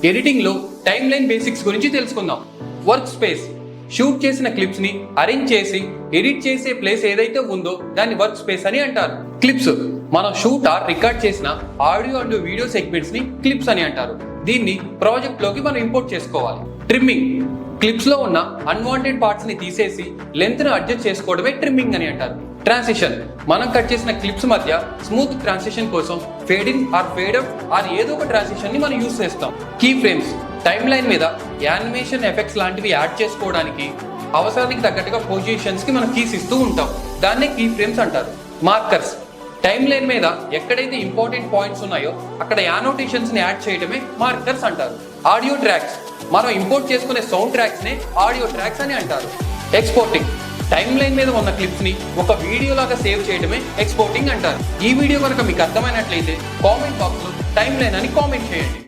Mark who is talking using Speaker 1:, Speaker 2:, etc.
Speaker 1: Editing లో time line basics గురించి తెలుసుకుందాం. వర్క్ స్పేస్, షూట్ చేసిన క్లిప్స్ ని అరేంజ్ చేసి ఎడిట్ చేసే ప్లేస్ ఏదైతే ఉందో దాన్ని వర్క్ స్పేస్ అని అంటారు. క్లిప్స్, మనం షూట్ ఆర్ రికార్డ్ చేసిన ఆడియో అండ్ వీడియో సెగ్మెంట్స్ ని క్లిప్స్ అని అంటారు. దీన్ని ప్రాజెక్ట్ లోకి మనం ఇంపోర్ట్ చేసుకోవాలి. ట్రిమ్మింగ్, క్లిప్స్ లో ఉన్న అన్వాంటెడ్ పార్ట్స్ ని తీసేసి లెంత్ ను అడ్జస్ట్ చేసుకోవడమే ట్రిమ్మింగ్ అని అంటారు. ట్రాన్సిషన్, మనం కట్ చేసిన క్లిప్స్ మధ్య స్మూత్ ట్రాన్సిషన్ కోసం fade in or fade out or ఏదో ఒక ట్రాన్సిషన్ ని మనం యూస్ చేస్తాం. కీ ఫ్రేమ్స్, టైమ్ లైన్ మీద యానిమేషన్ ఎఫెక్ట్స్ లాంటివి యాడ్ చేసుకోవడానికి అవసరానికి తగ్గట్టుగా పొజిషన్స్ కి మనం కీస్ ఇస్తూ ఉంటాం. దాన్నే కీ ఫ్రేమ్స్ అంటారు. మార్కర్స్, టైమ్ లైన్ మీద ఎక్కడైతే ఇంపార్టెంట్ పాయింట్స్ ఉన్నాయో అక్కడ యానోటేషన్స్ ని యాడ్ చేయడమే మార్కర్స్ అంటారు. ఆడియో ట్రాక్స్, మనం ఇంపోర్ట్ చేసుకునే సౌండ్ ట్రాక్స్ నే ఆడియో ట్రాక్స్ అని అంటారు. ఎక్స్పోర్టింగ్, టైమ్ లైన్ మీద ఉన్న క్లిప్స్ ని ఒక వీడియో లాగా సేవ్ చేయడమే ఎక్స్పోర్టింగ్ అంటారు. ఈ వీడియో కనుక మీకు అర్థమైనట్లయితే కామెంట్ బాక్స్ లో టైమ్ లైన్ అని కామెంట్ చేయండి.